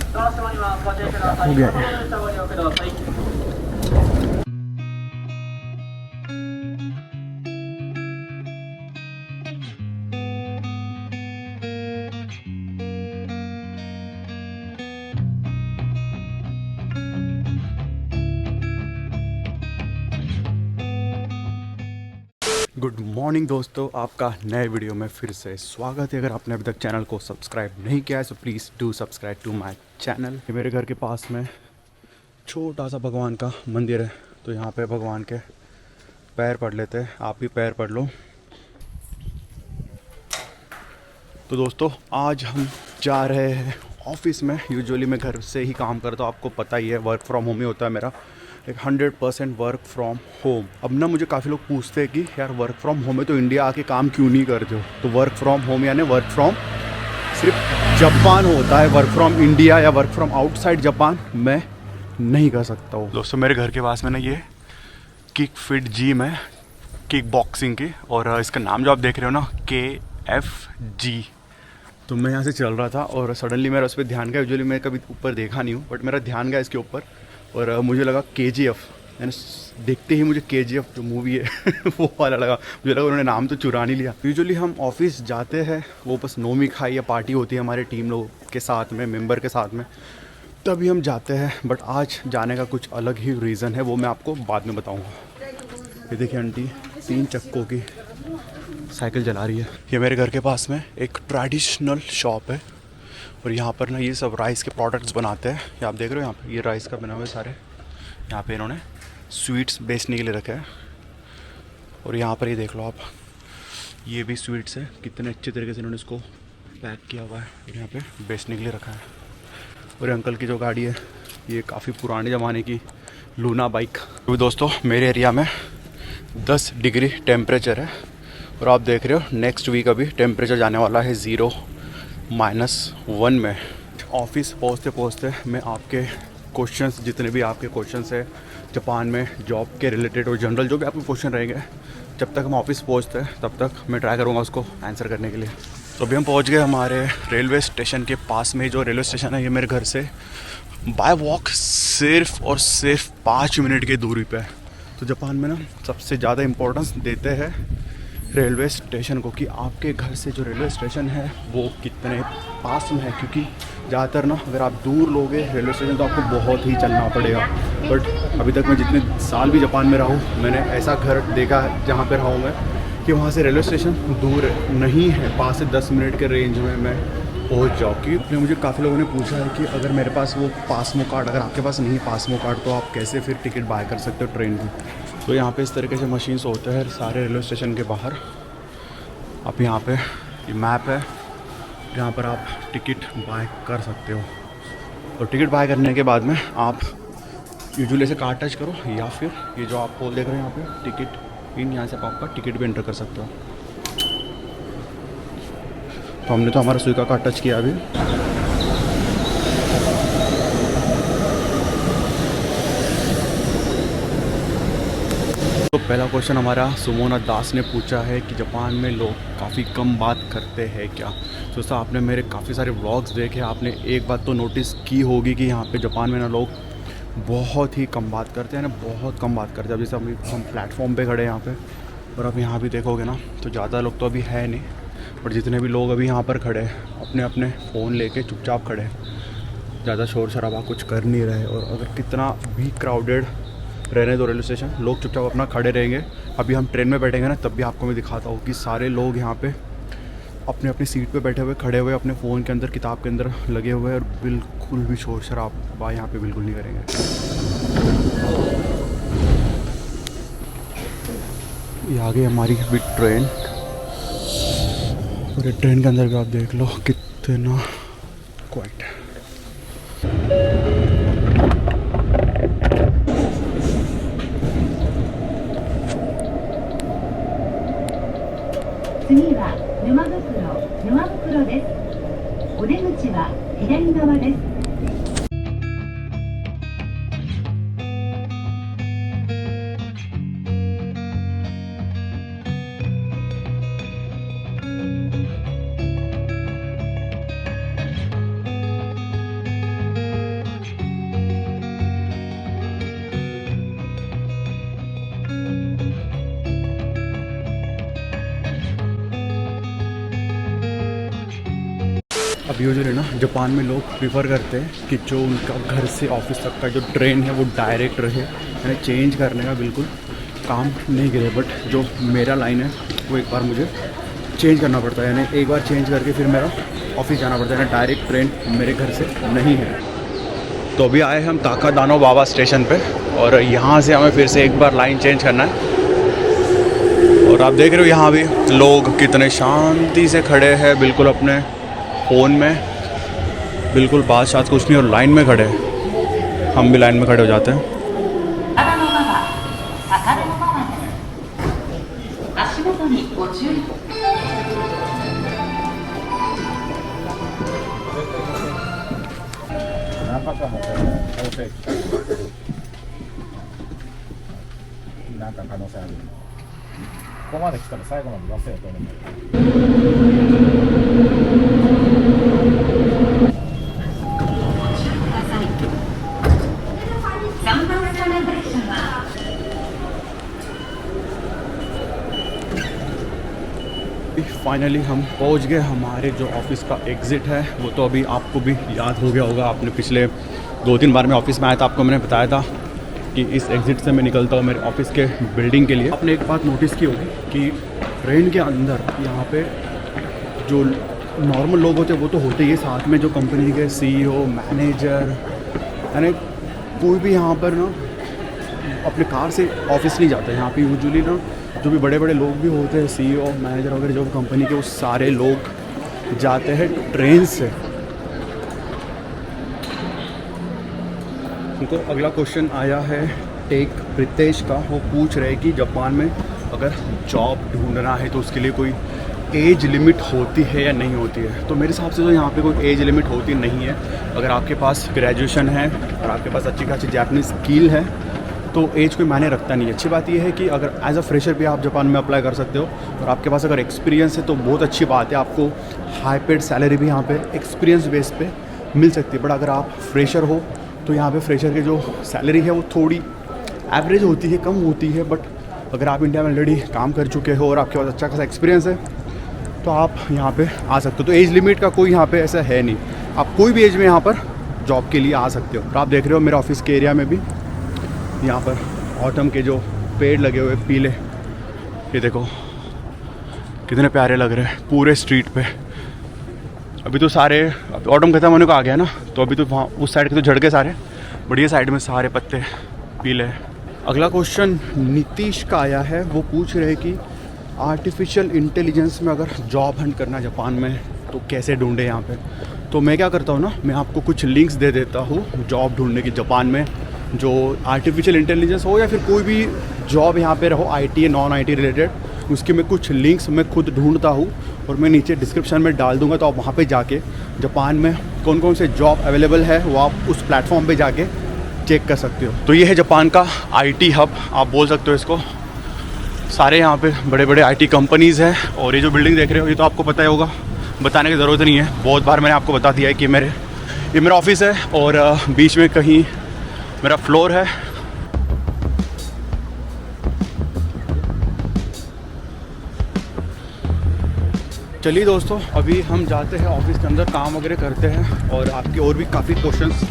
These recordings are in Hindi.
हो गया है। गुड मॉर्निंग दोस्तों, आपका नए वीडियो में फिर से स्वागत है। अगर आपने अभी तक चैनल को सब्सक्राइब नहीं किया है तो please do subscribe to my channel. मेरे घर के पास में छोटा सा भगवान का मंदिर है, तो यहाँ पे भगवान के पैर पड़ लेते हैं। आप भी पैर पड़ लो। तो दोस्तों आज हम जा रहे हैं ऑफिस में। यूजुअली मैं घर से ही काम करता हूँ, आपको पता ही है, वर्क फ्रॉम होम ही होता है मेरा, एक 100% वर्क फ्रॉम होम। अब ना मुझे काफ़ी लोग पूछते हैं कि यार वर्क फ्रॉम होम है तो इंडिया आके काम क्यों नहीं करते हो। तो वर्क फ्रॉम होम यानी वर्क फ्रॉम सिर्फ जापान होता है, वर्क फ्रॉम इंडिया या वर्क फ्रॉम आउटसाइड जापान मैं नहीं कर सकता हूँ। दोस्तों मेरे घर के पास में ना ये किक फिट जिम है, किक बॉक्सिंग की, और इसका नाम जो आप देख रहे हो ना KFG। तो मैं यहाँ से चल रहा था और सडनली मेरा उस पर ध्यान गया। यूजुअली मैं कभी ऊपर देखा नहीं हूँ, बट मेरा ध्यान गया इसके ऊपर और मुझे लगा KGF। यानी देखते ही मुझे KGF जो मूवी है वो वाला लगा। मुझे लगा उन्होंने नाम तो चुरा नहीं लिया। यूजुअली हम ऑफिस जाते हैं, वो बस नोमी खाई या पार्टी होती है हमारे टीम लोग के साथ में, मेंबर के साथ में, तभी हम जाते हैं। बट आज जाने का कुछ अलग ही रीज़न है, वो मैं आपको बाद में बताऊँगा। ये देखिए आंटी 3 चक्कों की साइकिल चला रही है। ये मेरे घर के पास में एक ट्रेडिशनल शॉप है और यहाँ पर ना ये सब राइस के प्रोडक्ट्स बनाते हैं। ये आप देख रहे हो, यहाँ पे ये राइस का बना हुआ है सारे। यहाँ पे इन्होंने स्वीट्स बेचने के लिए रखा है और यहाँ पर ये देख लो आप, ये भी स्वीट्स है। कितने अच्छे तरीके से इन्होंने इसको पैक किया हुआ है और यहाँ पे बेचने के लिए रखा है। और अंकल की जो गाड़ी है ये काफ़ी पुराने ज़माने की लूना बाइक। तो दोस्तों मेरे एरिया में 10 डिग्री टेम्परेचर है और आप देख रहे हो नेक्स्ट वीक अभी टेम्परेचर जाने वाला है 0-1 में। ऑफिस पहुँचते पहुँचते मैं आपके क्वेश्चंस, जितने भी आपके क्वेश्चंस है जापान में जॉब के रिलेटेड और जनरल जो भी आपके क्वेश्चन रहेंगे, जब तक हम ऑफिस पहुँचते हैं तब तक मैं ट्राई करूँगा उसको आंसर करने के लिए। तो अभी हम पहुँच गए हमारे रेलवे स्टेशन के पास में। जो रेलवे स्टेशन है ये मेरे घर से बाय वॉक सिर्फ और सिर्फ 5 मिनट की दूरी पे है। तो जापान में ना सबसे ज़्यादा इम्पोर्टेंस देते हैं रेलवे स्टेशन को, कि आपके घर से जो रेलवे स्टेशन है वो कितने पास में है। क्योंकि ज़्यादातर ना अगर आप दूर लोगे रेलवे स्टेशन तो आपको बहुत ही चलना पड़ेगा। बट अभी तक मैं जितने साल भी जापान में रहा हूँ, मैंने ऐसा घर देखा जहाँ पर रहा हूँ मैं कि वहाँ से रेलवे स्टेशन दूर नहीं है, 5 से 10 मिनट के रेंज में मैं पहुँच जाऊँ। क्योंकि मुझे काफ़ी लोगों ने पूछा है कि अगर मेरे पास वो पासमो कार्ड, अगर आपके पास नहीं पासमो कार्ड तो आप कैसे फिर टिकट बाय कर सकते हो ट्रेन की। तो यहाँ पे इस तरीके से मशीन्स होते हैं सारे रेलवे स्टेशन के बाहर। आप यहाँ पे ये मैप है, जहाँ पर आप टिकट बाय कर सकते हो। और टिकट बाय करने के बाद में आप यूजुअली से कार्ड टच करो या फिर ये जो आप पोल देख रहे हैं यहाँ पे टिकट इन, यहाँ से आप आपका टिकट भी एंटर कर सकते हो। तो हमने तो हमारा सुइका कार्ड टच किया अभी। तो पहला क्वेश्चन हमारा सुमोना दास ने पूछा है कि जापान में लोग काफ़ी कम बात करते हैं क्या। दोस्तों आपने मेरे काफ़ी सारे व्लॉग्स देखे, आपने एक बात तो नोटिस की होगी कि यहाँ पे जापान में ना लोग बहुत ही कम बात करते हैं ना, बहुत कम बात करते हैं। अब जैसे हम प्लेटफॉर्म पे खड़े हैं यहाँ पे, और आप यहाँ भी देखोगे ना तो ज़्यादा लोग तो अभी है नहीं, बट जितने भी लोग अभी यहाँ पर खड़े हैं अपने अपने फ़ोन लेके चुपचाप खड़े हैं, ज़्यादा शोर शराबा कुछ कर नहीं रहे। और अगर कितना भी क्राउडेड रहने दो रेलवे स्टेशन, लोग चुपचाप अपना खड़े रहेंगे। अभी हम ट्रेन में बैठेंगे ना तब भी आपको मैं दिखाता हूँ कि सारे लोग यहाँ पे अपने अपनी सीट पे बैठे हुए, खड़े हुए, अपने फ़ोन के अंदर, किताब के अंदर लगे हुए हैं और बिल्कुल भी शोर शराबा यहाँ पे बिल्कुल नहीं करेंगे। ये आ गई हमारी भी ट्रेन, और ये ट्रेन के अंदर भी आप देख लो कितना क्वाइट है। 次は沼袋です。お出口は左側です。अब यूजुअली ना जापान में लोग प्रीफर करते हैं कि जो उनका घर से ऑफिस तक का जो ट्रेन है वो डायरेक्ट रहे, यानी चेंज करने का बिल्कुल काम नहीं गिरे। बट जो मेरा लाइन है वो एक बार मुझे चेंज करना पड़ता है, यानी एक बार चेंज करके फिर मेरा ऑफिस जाना पड़ता है, यानी डायरेक्ट ट्रेन मेरे घर से नहीं है। तो अभी आए हम ताकादानो बाबा स्टेशन पे और यहाँ से हमें फिर से एक बार लाइन चेंज करना है। और आप देख रहे हो यहाँ भी लोग कितने शांति से खड़े हैं, बिल्कुल अपने फ़ोन में, बिल्कुल बात शात कुछ नहीं और लाइन में खड़े हैं। हम भी लाइन में खड़े हो जाते हैं। फाइनली हम पहुंच गए। हमारे जो ऑफिस का एग्ज़िट है वो तो अभी आपको भी याद हो गया होगा, आपने पिछले 2-3 बार मैं ऑफिस में आया था, आपको मैंने बताया था कि इस एग्ज़िट से मैं निकलता हूँ मेरे ऑफिस के बिल्डिंग के लिए। आपने एक बात नोटिस की होगी कि ट्रेन के अंदर यहाँ पे जो नॉर्मल लोग होते हैं वो तो होते ही, साथ में जो कंपनी के CEO, मैनेजर, यानी कोई भी यहाँ पर ना अपने कार से ऑफिस नहीं जाता। यहाँ पे यूजुअली ना जो भी बड़े बड़े लोग भी होते हैं, CEO, मैनेजर वगैरह जो कंपनी के, वो सारे लोग जाते हैं ट्रेन से। उनको अगला क्वेश्चन आया है टेक प्रितेश का, वो पूछ रहे कि जापान में अगर जॉब ढूंढना है तो उसके लिए कोई एज लिमिट होती है या नहीं होती है। तो मेरे हिसाब से तो यहाँ पे कोई एज लिमिट होती नहीं है। अगर आपके पास ग्रेजुएशन है और आपके पास अच्छी खासी जापानीज स्किल है तो एज कोई मायने रखता नहीं है। अच्छी बात यह है कि अगर एज अ फ्रेशर भी आप जापान में अप्लाई कर सकते हो और आपके पास अगर एक्सपीरियंस है तो बहुत अच्छी बात है, आपको हाई पेड सैलरी भी यहाँ पे एक्सपीरियंस बेस पे मिल सकती है। बट अगर आप फ्रेशर हो तो यहाँ पे फ्रेशर की जो सैलरी है वो थोड़ी एवरेज होती है, कम होती है। बट अगर आप इंडिया में ऑलरेडी काम कर चुके हो और आपके पास अच्छा खासा एक्सपीरियंस है तो आप यहाँ पे आ सकते हो। तो एज लिमिट का कोई यहाँ पे ऐसा है नहीं, आप कोई भी एज में यहाँ पर जॉब के लिए आ सकते हो। तो आप देख रहे हो मेरे ऑफिस के एरिया में भी यहाँ पर ऑटम के जो पेड़ लगे हुए पीले, ये देखो कितने प्यारे लग रहे हैं पूरे स्ट्रीट पे। अभी तो सारे ऑटम ख़त्म होने को आ गया ना, तो अभी तो वहाँ उस साइड के तो झड़ गए सारे, बढ़िया साइड में सारे पत्ते पीले। अगला क्वेश्चन नीतीश का आया है, वो पूछ रहे कि आर्टिफिशियल इंटेलिजेंस में अगर जॉब हंट करना जापान में तो कैसे ढूंढे यहाँ पे। तो मैं क्या करता हूँ ना, मैं आपको कुछ लिंक्स दे देता हूँ जॉब ढूंढने की जापान में, जो आर्टिफिशियल इंटेलिजेंस हो या फिर कोई भी जॉब यहाँ पे रहो, IT या नॉन IT रिलेटेड, उसके मैं कुछ लिंक्स मैं खुद ढूंढता हूँ और मैं नीचे डिस्क्रिप्शन में डाल दूँगा। तो आप वहाँ पे जाके जापान में कौन कौन से जॉब अवेलेबल है वो आप उस प्लेटफॉर्म पे जाके चेक कर सकते हो। तो ये है जापान का IT हब, आप बोल सकते हो इसको। सारे यहाँ पे बड़े बड़े IT कंपनीज़ हैं और ये जो बिल्डिंग देख रहे हो ये तो आपको पता ही होगा, बताने की ज़रूरत नहीं है, बहुत बार मैंने आपको बता दिया है कि ये मेरा ऑफिस है और बीच में कहीं मेरा फ्लोर है। चलिए दोस्तों, अभी हम जाते हैं ऑफिस के अंदर, काम वगैरह करते हैं और आपके और भी काफ़ी क्वेश्चंस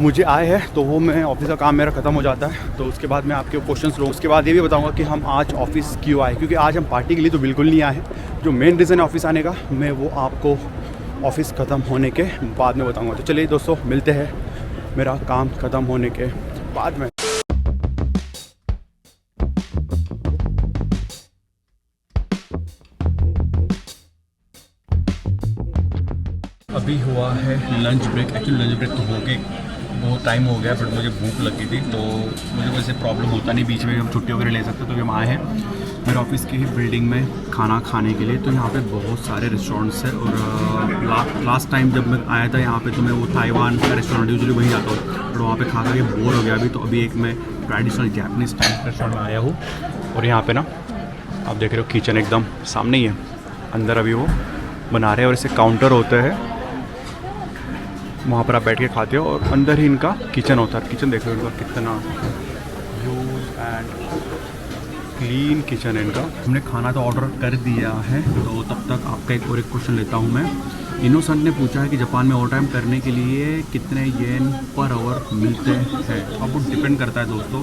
मुझे आए हैं तो वो मैं ऑफिस का काम मेरा ख़त्म हो जाता है तो उसके बाद मैं आपके क्वेश्चंस लूँ। उसके बाद ये भी बताऊंगा कि हम आज ऑफिस क्यों आए, क्योंकि आज हम पार्टी के लिए तो बिल्कुल नहीं आए हैं। जो मेन रीज़न है ऑफिस आने का मैं वो आपको ऑफिस ख़त्म होने के बाद में बताऊँगा। तो चलिए दोस्तों, मिलते हैं मेरा काम ख़त्म होने के बाद में। अभी हुआ है lunch break. Actually lunch break तो हो के बहुत टाइम हो गया, बट मुझे भूख लगी थी तो मुझे वैसे प्रॉब्लम होता नहीं, बीच में हम छुट्टी वगैरह ले सकते। तो हम आए हैं मेरे ऑफिस की ही बिल्डिंग में खाना खाने के लिए। तो यहाँ पे बहुत सारे रेस्टोरेंट्स हैं और लास्ट टाइम जब मैं आया था यहाँ पे तो मैं वो ताइवान का रेस्टोरेंट यूजुअली वहीं आता हूँ, बट वहाँ पे खा के बोर हो गया अभी। तो अभी एक मैं ट्रेडिशनल जापानीज़ टाइप रेस्टोरेंट में आया हूँ और यहाँ पे ना आप देख रहे हो किचन एकदम सामने ही है, अंदर अभी वो बना रहे हैं और इसे काउंटर होते हैं, वहाँ पर आप बैठ के खाते हो और अंदर ही इनका किचन होता है। किचन देख रहे हो इनका कितना यूज एंड क्लीन किचन है इनका। हमने खाना तो ऑर्डर कर दिया है, तो तब तक आपका एक और एक क्वेश्चन लेता हूँ मैं। इनोसेंट ने पूछा है कि जापान में ओवर टाइम करने के लिए कितने येन पर आवर मिलते हैं। अब वो डिपेंड करता है दोस्तों,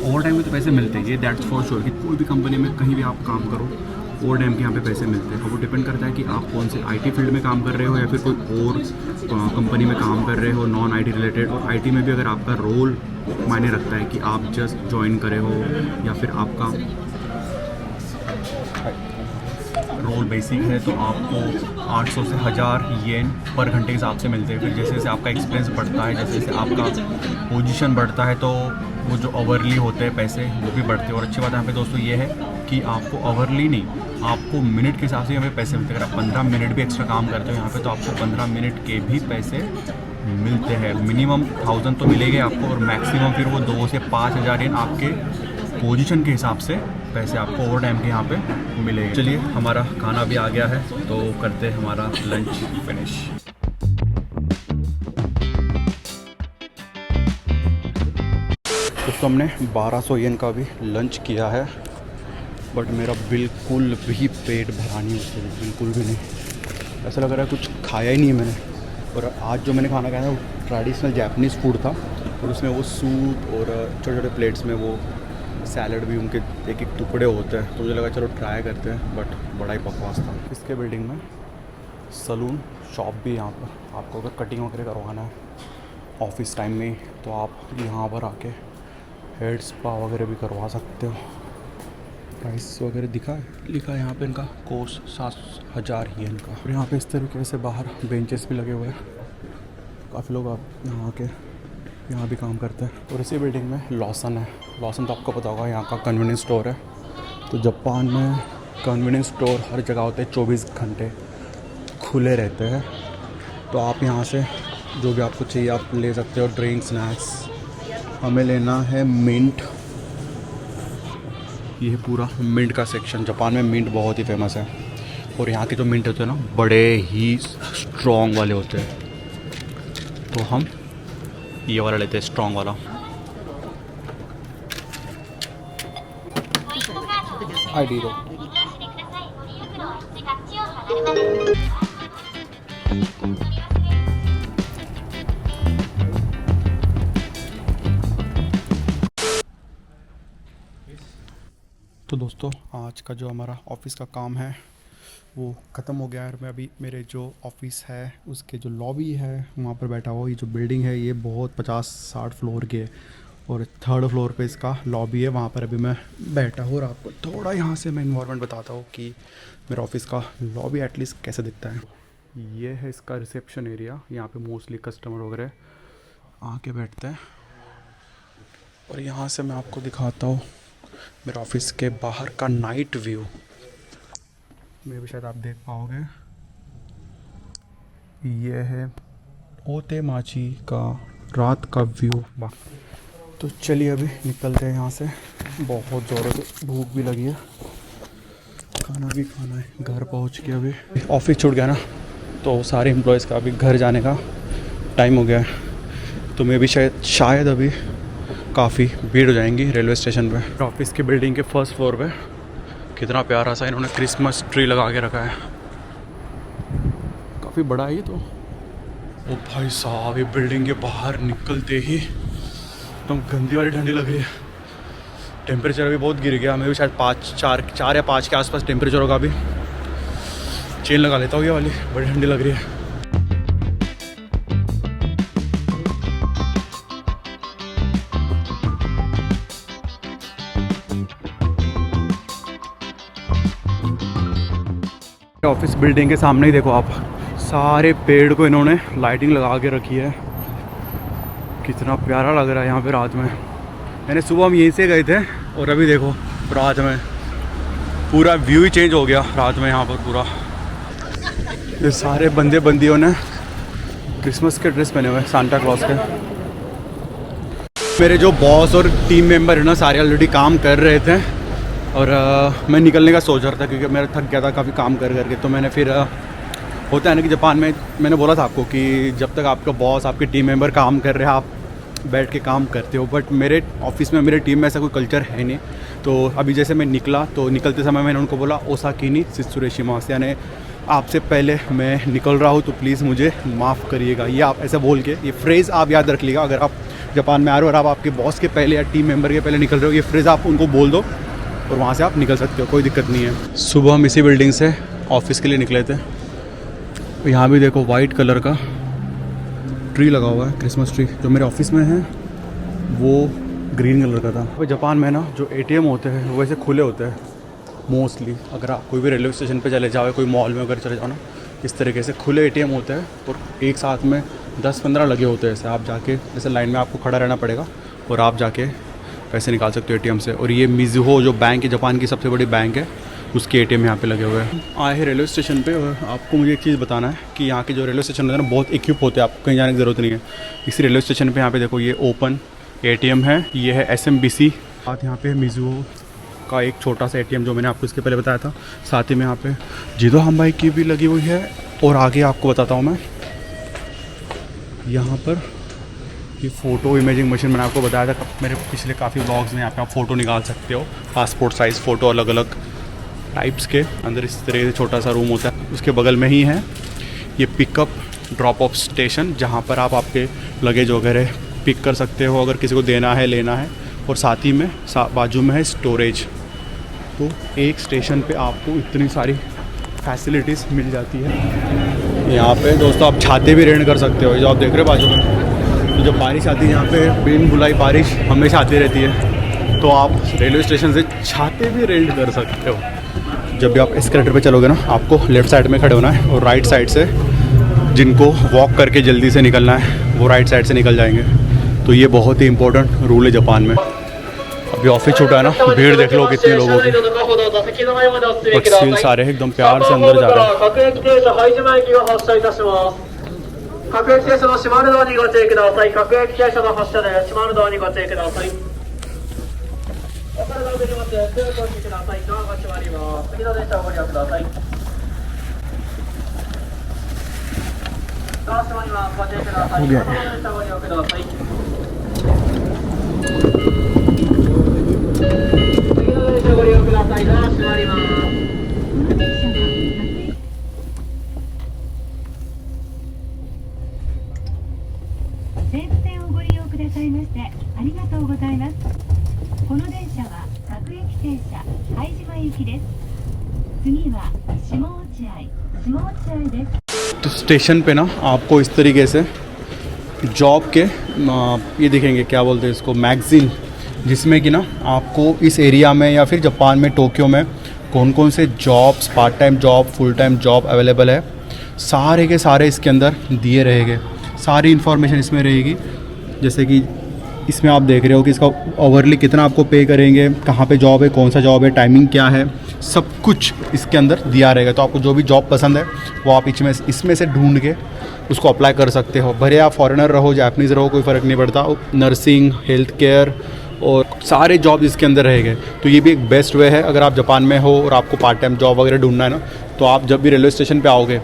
ओवर टाइम में तो पैसे मिलते हैं, ये दैट्स फॉर श्योर कि कोई भी कंपनी में कहीं भी आप काम करो ओवर टाइम के यहाँ पे पैसे मिलते हैं। अब वो डिपेंड करता है कि आप कौन से आईटी फील्ड में काम कर रहे हो या फिर कोई और कंपनी में काम कर रहे हो नॉन आईटी रिलेटेड। और आईटी में भी अगर आपका रोल मायने रखता है कि आप जस्ट ज्वाइन करे हो या फिर आपका रोल बेसिक है, तो आपको 800 से 1000 येन पर घंटे के हिसाब से मिलते हैं। फिर जैसे जैसे आपका एक्सपीरियंस बढ़ता है, जैसे जैसे आपका पोजीशन बढ़ता है, तो वो जो आवरली होते हैं पैसे वो भी बढ़ते हैं। और अच्छी बात यहाँ पे दोस्तों ये है कि आपको आवरली नहीं, आपको मिनट के हिसाब से यहाँ पे पैसे मिलते हैं। अगर आप 15 मिनट भी एक्स्ट्रा काम करते हो यहाँ पे, तो आपको 15 मिनट के भी पैसे मिलते हैं। मिनिमम 1000 तो मिलेंगे आपको, और मैक्सिमम फिर वो 2 से 5000 येन आपके पोजीशन के हिसाब से पैसे आपको ओवर टाइम के यहाँ पे मिलेंगे। चलिए हमारा खाना भी आ गया है, तो करते हैं हमारा लंच फिनिश। तो हमने 1200 येन का भी लंच किया है, बट मेरा बिल्कुल भी पेट भरा नहीं होता, बिल्कुल भी नहीं। ऐसा लग रहा है कुछ खाया ही नहीं है मैंने। और आज जो मैंने खाना खाया था वो ट्रेडिशनल जापानीज़ फूड था, और उसमें वो सूप और छोटे छोटे प्लेट्स में वो सैलड भी उनके एक एक टुकड़े होते हैं। तो मुझे लगा चलो ट्राई करते हैं, बट बड़ा ही बकवास था। इसके बिल्डिंग में सलून शॉप भी यहाँ पर, आपको अगर कटिंग वगैरह करवाना है ऑफिस टाइम में, तो आप यहाँ पर आके हेयर स्पा वगैरह भी करवा सकते हो। प्राइस वगैरह लिखा है यहाँ पे इनका कोर्स 7000 येन का। और यहाँ पे इस तरीके से बाहर बेंचेस भी लगे हुए हैं, काफ़ी लोग आप यहाँ आके यहाँ भी काम करते हैं। और इसी बिल्डिंग में लॉसन है। लॉसन तो आपको पता होगा यहाँ का कन्वीनियंस स्टोर है। तो जापान में कन्वीनियंस स्टोर हर जगह होते हैं, 24 घंटे खुले रहते हैं। तो आप यहाँ से जो भी आपको चाहिए आप ले सकते हो, ड्रिंक स्नैक्स। हमें लेना है मिंट, ये है पूरा मिंट का सेक्शन। जापान में मिंट बहुत ही फेमस है, और यहाँ के जो मिंट होते हैं ना बड़े ही स्ट्रॉन्ग वाले होते हैं। तो हम ये वाला लेते हैं, स्ट्रॉन्ग वाला। आईडी दो। तो दोस्तों आज का जो हमारा ऑफिस का काम है वो ख़त्म हो गया है। मैं अभी मेरे जो ऑफिस है उसके जो लॉबी है वहाँ पर बैठा हुआ। ये जो बिल्डिंग है ये बहुत 50-60 फ्लोर की है, और 3rd फ्लोर पे इसका लॉबी है, वहाँ पर अभी मैं बैठा हूँ। और आपको थोड़ा यहाँ से मैं इन्वायरमेंट बताता हूँ कि मेरा ऑफिस का लॉबी एटलीस्ट कैसे दिखता है। ये है इसका रिसेप्शन एरिया, यहाँ पे मोस्टली कस्टमर वगैरह आके बैठते हैं। और यहाँ से मैं आपको दिखाता हूँ मेरे ऑफिस के बाहर का नाइट व्यू, में भी शायद आप देख पाओगे। ये है ओतेमाची का रात का व्यू। तो चलिए अभी निकलते हैं यहाँ से, बहुत ज़ोरों से भूख भी लगी है, खाना भी खाना है। घर पहुँच के अभी ऑफिस छूट गया ना, तो सारे एम्प्लॉयज़ का अभी घर जाने का टाइम हो गया है। तो मैं भी शायद अभी काफ़ी भीड़ हो जाएंगी रेलवे स्टेशन पे। ऑफिस की बिल्डिंग के 1st फ्लोर पे कितना प्यारा सा इन्होंने क्रिसमस ट्री लगा के रखा है, काफ़ी बड़ा है ये तो। ओ भाई साहब, ये बिल्डिंग के बाहर निकलते ही एकदम गंदी वाली ठंडी लग रही है। टेम्परेचर अभी बहुत गिर गया, हमें भी शायद 4 या 5 के आसपास टेम्परेचर होगा। अभी चेन लगा लेता हूँ, ये वाली बड़ी ठंडी लग रही है। ऑफिस बिल्डिंग के सामने ही देखो आप, सारे पेड़ को इन्होंने लाइटिंग लगा के रखी है। कितना प्यारा लग रहा है यहाँ पे रात में। मैंने सुबह हम यहीं से गए थे, और अभी देखो रात में पूरा व्यू ही चेंज हो गया रात में यहाँ पर पूरा। ये सारे बंदे बंदियों ने क्रिसमस के ड्रेस पहने हुए हैं, सांता क्लॉज के। मेरे जो बॉस और टीम मेंबर है ना, सारे ऑलरेडी काम कर रहे थे, और मैं निकलने का सोच रहा था क्योंकि मेरा थक गया था काफ़ी काम कर करके। तो मैंने फिर होता है ना कि जापान में मैंने बोला था आपको कि जब तक आपका बॉस आपके टीम मेंबर काम कर रहे हैं आप बैठ के काम करते हो, बट मेरे ऑफिस में मेरे टीम में ऐसा कोई कल्चर है नहीं। तो अभी जैसे मैं निकला तो निकलते समय मैंने उनको बोला ओसाकिनी शित्सुरे शिमास, यानी आपसे पहले मैं निकल रहा हूँ तो प्लीज़ मुझे माफ़ करिएगा। ये आप ऐसा बोल के, ये फ्रेज़ आप याद रख लीजिएगा। अगर आप जापान में आ रहे हो और आप आपके बॉस के पहले या टीम मेंबर के पहले निकल रहे हो, ये फ्रेज़ आप उनको बोल दो और वहाँ से आप निकल सकते हो, कोई दिक्कत नहीं है। सुबह हम इसी बिल्डिंग से ऑफिस के लिए निकले थे। यहाँ भी देखो वाइट कलर का ट्री लगा हुआ है, क्रिसमस ट्री। जो मेरे ऑफिस में है वो ग्रीन कलर का था। जापान में ना जो ATM होते हैं वो वैसे खुले होते हैं मोस्टली। अगर आप कोई भी रेलवे स्टेशन पे चले जाओ, कोई मॉल में अगर चले जाओ ना, इस तरीके से खुले ATM होते हैं और एक साथ में 10-15 लगे होते हैं। ऐसे आप जाके जैसे लाइन में आपको खड़ा रहना पड़ेगा और आप जाके पैसे निकाल सकते हो ATM से। और ये मिज़ुहो जो बैंक है, जापान की सबसे बड़ी बैंक है, उसके ATM यहाँ पे लगे हुए हैं। आए हैं रेलवे स्टेशन पे और आपको मुझे एक चीज़ बताना है कि यहाँ के जो रेलवे स्टेशन होते हैं ना बहुत इक्विप होते हैं, आपको कहीं जाने की ज़रूरत नहीं है। इसी रेलवे स्टेशन पे यहाँ पे देखो ये ओपन ATM है, ये है SMBC। साथ यहाँ पे मिज़ुहो का एक छोटा सा ATM जो मैंने आपको इसके पहले बताया था। साथ ही में यहाँ पे जिदो हम्बाई की भी लगी हुई है। और आगे आपको बताता हूँ मैं, यहाँ पर ये फ़ोटो इमेजिंग मशीन मैंने आपको बताया था मेरे पिछले काफ़ी व्लॉग्स में। यहाँ पे आप फ़ोटो निकाल सकते हो, पासपोर्ट साइज़ फ़ोटो अलग अलग टाइप्स के। अंदर इस तरह से छोटा सा रूम होता है। उसके बगल में ही है ये पिकअप ड्रॉप ऑफ स्टेशन, जहाँ पर आप आपके लगेज वगैरह पिक कर सकते हो अगर किसी को देना है, लेना है। और साथ ही में बाजू में है स्टोरेज। तो एक स्टेशन पे आपको इतनी सारी फैसिलिटीज़ मिल जाती है। यहाँ पे दोस्तों आप छाते भी रेंट कर सकते हो। जो आप देख रहे हो बाजू में, तो जब बारिश आती है यहाँ पे बिन बुलाई बारिश हमेशा आती रहती है, तो आप रेलवे स्टेशन से छाते भी रेंट कर सकते हो। जब भी आप एस्केलेटर पे चलोगे ना, आपको लेफ़्ट साइड में खड़े होना है और राइट साइड से जिनको वॉक करके जल्दी से निकलना है वो राइट साइड से निकल जाएंगे। तो ये बहुत ही इंपॉर्टेंट रूल है जापान में। अभी ऑफिस छूटा है ना, भीड़ देख लो कितने लोगों की। और सील सारे एकदम प्यार से अंदर जा रहे हैं। हो गया है। तो स्टेशन पे ना आपको इस तरीके से जॉब के ये दिखेंगे, क्या बोलते हैं इसको, मैगज़ीन, जिसमें कि ना आपको इस एरिया में या फिर जापान में टोक्यो में कौन कौन से jobs, part time job, full time job available है, सारे के सारे इसके अंदर दिए रहेंगे। सारी इन्फॉर्मेशन इसमें रहेगी। जैसे कि इसमें आप देख रहे हो कि इसका ओवरली कितना आपको पे करेंगे, कहाँ पे जॉब है, कौन सा जॉब है, टाइमिंग क्या है, सब कुछ इसके अंदर दिया रहेगा। तो आपको जो भी जॉब पसंद है वो आप इसमें से ढूंढ के उसको अप्लाई कर सकते हो। भले आप फॉरेनर रहो, जापानीज़ रहो, कोई फ़र्क नहीं पड़ता। नर्सिंग, हेल्थ केयर और सारे जॉब इसके अंदर रहेंगे। तो ये भी एक बेस्ट वे है अगर आप जापान में हो और आपको पार्ट टाइम जॉब वगैरह ढूंढना है ना, तो आप जब भी रेलवे स्टेशन पे आओगे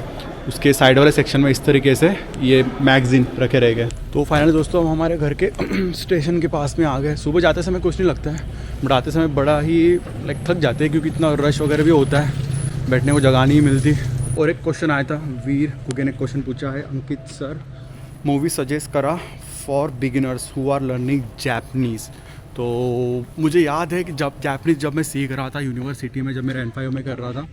उसके साइड वाले सेक्शन में इस तरीके से ये मैगज़ीन रखे रहेंगे। तो फाइनली दोस्तों हम हमारे घर के स्टेशन के पास में आ गए। सुबह जाते समय कुछ नहीं लगता है, बट आते समय बड़ा ही थक जाते हैं क्योंकि इतना रश वगैरह भी होता है, बैठने को जगह नहीं मिलती। और एक क्वेश्चन आया था, वीर कुके ने क्वेश्चन पूछा है, अंकित सर मूवी सजेस्ट करा for beginners who are learning Japanese. तो मुझे याद है कि जब मैं सीख रहा था यूनिवर्सिटी में, जब मेरा N5 में कर रहा था,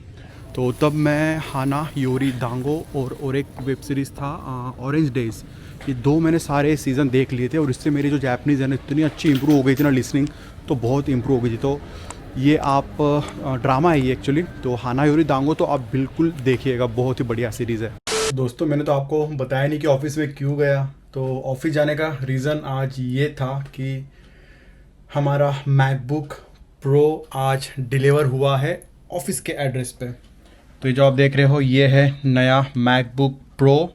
तो तब मैं हाना योरी दांगो और एक वेब सीरीज़ था ऑरेंज डेज़, ये दो मैंने सारे सीज़न देख लिए थे। और इससे मेरी जो जापनीज़ है ना इतनी अच्छी इंप्रूव हो गई थी ना, लिसनिंग तो बहुत इंप्रूव हो गई थी। तो ये आप ड्रामा है ये एक्चुअली, तो हाना योरी दांगो तो आप बिल्कुल देखिएगा, बहुत ही बढ़िया सीरीज़ है। दोस्तों मैंने तो आपको बताया नहीं कि ऑफिस में क्यों गया। तो ऑफिस जाने का रीज़न आज ये था कि हमारा मैकबुक प्रो आज डिलीवर हुआ है ऑफिस के एड्रेस पे। तो ये जो आप देख रहे हो ये है नया मैकबुक प्रो।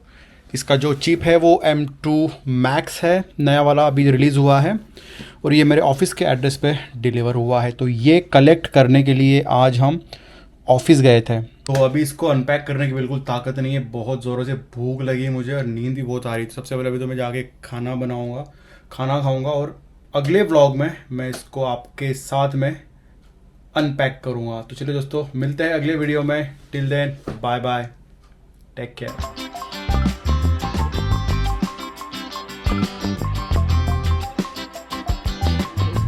इसका जो चिप है वो M2 Max है, नया वाला अभी रिलीज़ हुआ है और ये मेरे ऑफिस के एड्रेस पे डिलीवर हुआ है। तो ये कलेक्ट करने के लिए आज हम ऑफिस गए थे। तो अभी इसको अनपैक करने की बिल्कुल ताकत नहीं है, बहुत ज़ोरों से भूख लगी मुझे और नींद भी बहुत आ रही थी। सबसे पहले अभी तो मैं जाके खाना बनाऊँगा, खाना खाऊँगा और अगले व्लॉग में मैं इसको आपके साथ में अनपैक करूँगा। तो चलिए दोस्तों मिलते हैं अगले वीडियो में। Till then bye bye. Take care.